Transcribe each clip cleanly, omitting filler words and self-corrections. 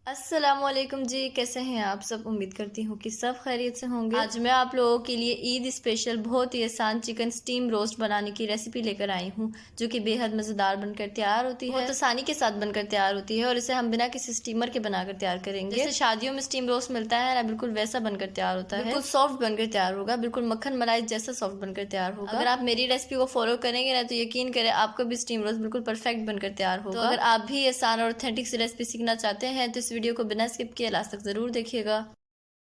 अस्सलामुअलैकुम जी, कैसे हैं आप सब। उम्मीद करती हूँ कि सब खैरियत से होंगे। आज मैं आप लोगों के लिए ईद स्पेशल बहुत ही आसान चिकन स्टीम रोस्ट बनाने की रेसिपी लेकर आई हूँ, जो कि बेहद मज़ेदार बनकर तैयार होती है, बहुत आसानी के साथ बनकर तैयार होती है। और इसे हम बिना किसी स्टीमर के बनाकर तैयार करेंगे। जैसे शादियों में स्टीम रोस्ट मिलता है ना, बिल्कुल वैसा बनकर तैयार होता है। बिल्कुल सॉफ्ट बनकर तैयार होगा, बिल्कुल मक्खन मलाई जैसा सॉफ्ट बनकर तैयार होगा। अगर आप मेरी रेसिपी को फॉलो करेंगे ना, तो यकीन करें आपका भी स्टीम रोस्ट बिल्कुल परफेक्ट बनकर तैयार होगा। तो अगर आप भी आसान और ऑथेंटिक सी रेसिपी सीखना चाहते हैं तो इस वीडियो को बिना स्किप किए लास्ट तक जरूर देखिएगा।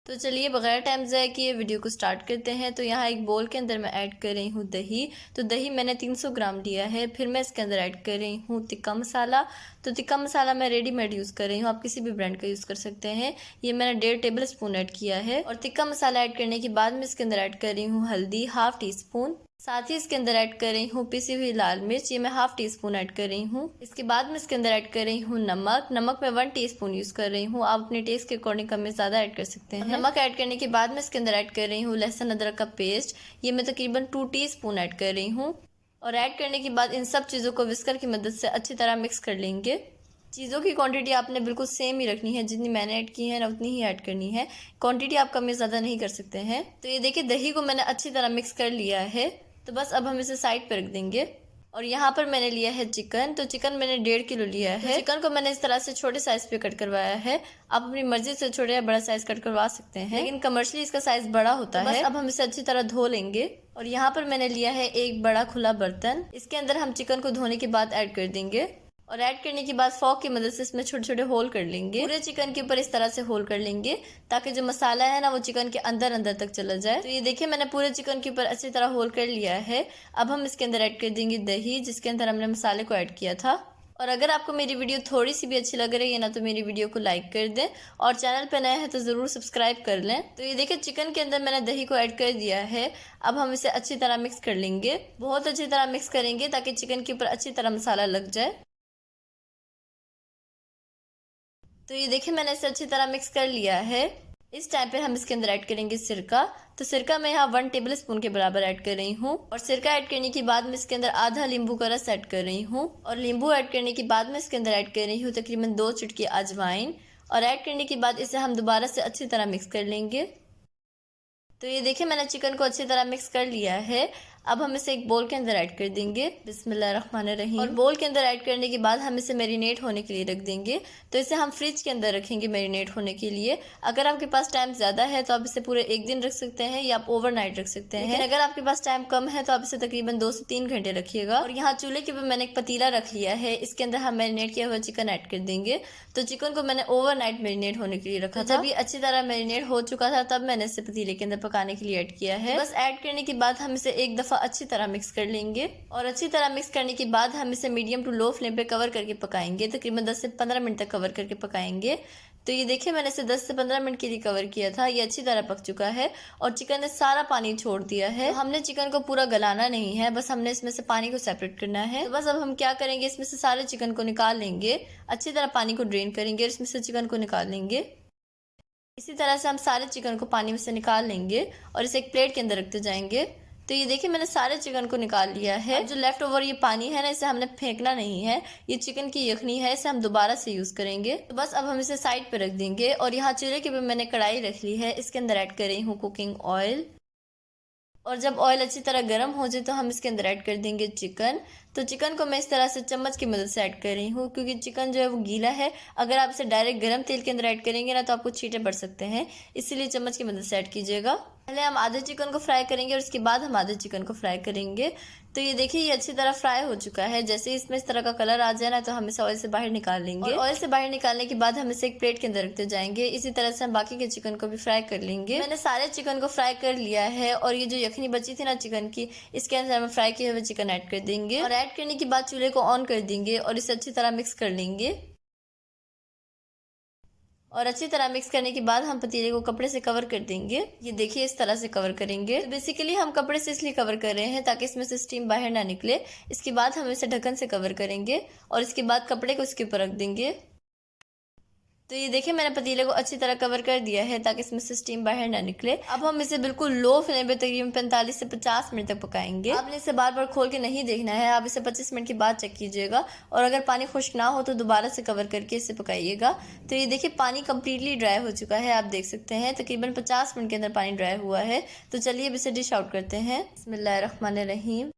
तो चलिए बगैर टाइम ज़ाया किए वीडियो को स्टार्ट करते हैं। तो यहाँ एक बोल के अंदर मैं ऐड कर रही हूँ दही। तो दही मैंने 300 ग्राम लिया है। फिर मैं इसके अंदर ऐड कर रही हूँ तिक्का मसाला। तो तिक्का मसाला मैं रेडीमेड यूज़ कर रही हूँ, आप किसी भी ब्रांड का यूज़ कर सकते हैं। ये मैंने 1.5 टेबल स्पून ऐड किया है। और तिक्का मसाला ऐड करने के बाद मैं इसके अंदर ऐड कर रही हूँ हल्दी ½ टी स्पून। साथ ही इसके अंदर ऐड कर रही हूँ पिसी हुई लाल मिर्च, ये मैं ½ टी स्पून ऐड कर रही हूँ। इसके बाद मैं इसके अंदर ऐड कर रही हूँ नमक। नमक मैं 1 टीस्पून यूज कर रही हूँ, आप अपने टेस्ट के अकॉर्डिंग कम में ज्यादा ऐड कर सकते हैं। नमक ऐड करने के बाद मैं इसके अंदर ऐड कर रही हूँ लहसुन अदरक का पेस्ट, ये मैं तकरीबन 2 टीस्पून ऐड कर रही हूँ। और ऐड करने के बाद इन सब चीज़ों को विस्कर की मदद से अच्छी तरह मिक्स कर लेंगे। चीज़ों की क्वांटिटी आपने बिल्कुल सेम ही रखनी है, जितनी मैंने ऐड की है ना उतनी ही ऐड करनी है। क्वांटिटी आप कम या ज़्यादा नहीं कर सकते हैं। तो ये देखिए दही को मैंने अच्छी तरह मिक्स कर लिया है। तो बस अब हम इसे साइड पर रख देंगे। और यहाँ पर मैंने लिया है चिकन। तो चिकन मैंने 1.5 किलो लिया है। तो चिकन को मैंने इस तरह से छोटे साइज पे कट करवाया है। आप अपनी मर्जी से छोटे या बड़ा साइज कट करवा सकते हैं, लेकिन कमर्शियली इसका साइज बड़ा होता है। अब हम इसे अच्छी तरह धो लेंगे। और यहाँ पर मैंने लिया है एक बड़ा खुला बर्तन, इसके अंदर हम चिकन को धोने के बाद ऐड कर देंगे। और ऐड करने के बाद फॉक की मदद से इसमें छोटे छोटे होल कर लेंगे। पूरे चिकन के ऊपर इस तरह से होल कर लेंगे, ताकि जो मसाला है ना वो चिकन के अंदर अंदर तक चला जाए। तो ये देखिए मैंने पूरे चिकन के ऊपर अच्छी तरह होल कर लिया है। अब हम इसके अंदर ऐड कर देंगे दही, जिसके अंदर हमने मसाले को ऐड किया था। और अगर आपको मेरी वीडियो थोड़ी सी भी अच्छी लग रही है ना, तो मेरी वीडियो को लाइक कर दें, और चैनल पे नए हैं तो ज़रूर सब्सक्राइब कर लें। तो ये देखिए चिकन के अंदर मैंने दही को ऐड कर दिया है। अब हम इसे अच्छी तरह मिक्स कर लेंगे, बहुत अच्छी तरह मिक्स करेंगे ताकि चिकन के ऊपर अच्छी तरह मसाला लग जाए। तो ये देखिए मैंने इसे अच्छी तरह मिक्स कर लिया है। इस टाइम पे हम इसके अंदर ऐड करेंगे सिरका। तो सिरका मैं यहाँ 1 टेबल स्पून के बराबर ऐड कर रही हूँ। और सिरका ऐड करने के बाद मैं इसके अंदर आधा नींबू का रस ऐड कर रही हूँ। और नींबू ऐड करने के बाद मैं इसके अंदर ऐड कर रही हूँ तकरीबन 2 चुटकी अजवाइन। और ऐड करने के बाद इसे हम दोबारा से अच्छी तरह मिक्स कर लेंगे। तो ये देखिए मैंने चिकन को अच्छी तरह मिक्स कर लिया है। अब हम इसे एक बोल के अंदर ऐड कर देंगे, बिस्मिल्लाहिर्रहमानिर्रहीम। और बोल के अंदर ऐड करने के बाद हम इसे मैरिनेट होने के लिए रख देंगे। तो इसे हम फ्रिज के अंदर रखेंगे मैरिनेट होने के लिए। अगर आपके पास टाइम ज़्यादा है तो आप इसे पूरे 1 दिन रख सकते हैं, या आप ओवरनाइट रख सकते हैं। लेकिन अगर आपके पास टाइम कम है तो आप इसे तकरीबन 2 से 3 घंटे रखिएगा। और यहाँ चूल्हे के ऊपर मैंने एक पतीला रख लिया है, इसके अंदर हम मैरिनेट किया हुआ चिकन ऐड कर देंगे। तो चिकन को मैंने ओवरनाइट मैरिनेट होने के लिए रखा था। जब ये अच्छी तरह मैरिनेट हो चुका था तब मैंने इसे पतीले के अंदर पकाने के लिए ऐड किया है। बस ऐड करने के बाद हम इसे एक दफ़ा अच्छी तरह मिक्स कर लेंगे। और अच्छी तरह मिक्स करने के बाद हम इसे मीडियम टू लो फ्लेम पे कवर करके पकाएंगे, तकरीबन 10 से 15 मिनट तक कवर करके पकाएंगे। तो ये देखिए मैंने इसे 10 से 15 मिनट के लिए कवर किया था। ये अच्छी तरह पक चुका है और चिकन ने सारा पानी छोड़ दिया है। तो हमने चिकन को पूरा गलाना नहीं है, बस हमने इसमें से पानी को सेपरेट करना है। तो बस अब हम क्या करेंगे, इसमें से सारे चिकन को निकाल लेंगे, अच्छी तरह पानी को ड्रेन करेंगे और इसमें से चिकन को निकाल लेंगे। इसी तरह से हम सारे चिकन को पानी में से निकाल लेंगे और इसे एक प्लेट के अंदर रखते जाएंगे। तो ये देखिए मैंने सारे चिकन को निकाल लिया है। जो लेफ्ट ओवर ये पानी है ना, इसे हमने फेंकना नहीं है, ये चिकन की यखनी है, इसे हम दोबारा से यूज करेंगे। तो बस अब हम इसे साइड पे रख देंगे। और यहाँ चूल्हे के ऊपर मैंने कढ़ाई रख ली है, इसके अंदर ऐड कर रही हूँ कुकिंग ऑयल। और जब ऑयल अच्छी तरह गर्म हो जाए तो हम इसके अंदर ऐड कर देंगे चिकन। तो चिकन को मैं इस तरह से चम्मच की मदद से ऐड कर रही हूँ, क्योंकि चिकन जो है वो गीला है। अगर आप इसे डायरेक्ट गर्म तेल के अंदर ऐड करेंगे ना तो आपको छींटे पड़ सकते हैं, इसीलिए चम्मच की मदद से ऐड कीजिएगा। पहले हम आधे चिकन को फ्राई करेंगे और उसके बाद हम आधे चिकन को फ्राई करेंगे। तो ये देखिए ये अच्छी तरह फ्राई हो चुका है। जैसे ही इसमें इस तरह का कलर आ जाए ना, तो हम इसे ऑयल से बाहर निकाल लेंगे। और ऑयल से बाहर निकालने के बाद हम इसे एक प्लेट के अंदर रखते जाएंगे। इसी तरह से हम बाकी के चिकन को भी फ्राई कर लेंगे। मैंने सारे चिकन को फ्राई कर लिया है। और ये जो यखनी बची थी ना चिकन की, इसके अंदर हम फ्राई किए हुए चिकन ऐड कर देंगे। और ऐड करने के बाद चूल्हे को ऑन कर देंगे और इसे अच्छी तरह मिक्स कर लेंगे। और अच्छी तरह मिक्स करने के बाद हम पतीले को कपड़े से कवर कर देंगे। ये देखिए इस तरह से कवर करेंगे। तो बेसिकली हम कपड़े से इसलिए कवर कर रहे हैं ताकि इसमें से स्टीम बाहर ना निकले। इसके बाद हम इसे ढक्कन से कवर करेंगे और इसके बाद कपड़े को इसके ऊपर रख देंगे। तो ये देखिए मैंने पतीले को अच्छी तरह कवर कर दिया है ताकि इसमें से स्टीम बाहर ना निकले। अब हम इसे बिल्कुल लो फ्लेम पे तकरीबन 45 से 50 मिनट तक पकाएंगे। आपने इसे बार बार खोल के नहीं देखना है, आप इसे 25 मिनट के बाद चेक कीजिएगा और अगर पानी खुश्क ना हो तो दोबारा से कवर करके इसे पकाइएगा। तो ये देखिए पानी कम्प्लीटली ड्राई हो चुका है, आप देख सकते हैं तकरीबन 50 मिनट के अंदर पानी ड्राई हुआ है। तो चलिए अब इसे डिश आउट करते हैं। बिस्मिल्लाहिर्रहमानिर्रहीम।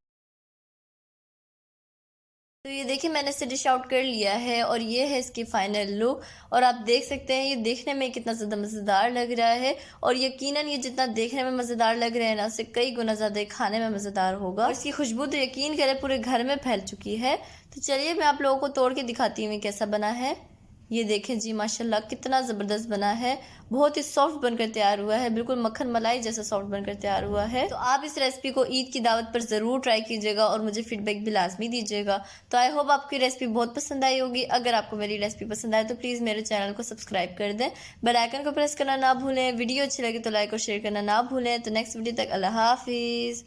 तो ये देखिए मैंने इसे डिश आउट कर लिया है और ये है इसकी फाइनल लुक। और आप देख सकते हैं ये देखने में कितना ज़्यादा मज़ेदार लग रहा है और यकीनन ये जितना देखने में मज़ेदार लग रहा है ना, उससे कई गुना ज़्यादा खाने में मज़ेदार होगा। और इसकी खुशबू तो यकीन करें पूरे घर में फैल चुकी है। तो चलिए मैं आप लोगों को तोड़ के दिखाती हूँ कैसा बना है। ये देखें जी माशाल्लाह कितना ज़बरदस्त बना है, बहुत ही सॉफ्ट बनकर तैयार हुआ है, बिल्कुल मक्खन मलाई जैसा सॉफ्ट बनकर तैयार हुआ है। तो आप इस रेसिपी को ईद की दावत पर ज़रूर ट्राई कीजिएगा और मुझे फीडबैक भी लाजमी दीजिएगा। तो आई होप आपकी रेसिपी बहुत पसंद आई होगी। अगर आपको मेरी रेसिपी पसंद आए तो प्लीज़ मेरे चैनल को सब्सक्राइब कर दें, बेल आइकन को प्रेस करना ना भूलें। वीडियो अच्छी लगे तो लाइक और शेयर करना ना भूलें। तो नेक्स्ट वीडियो तक अल्लाह हाफिज़।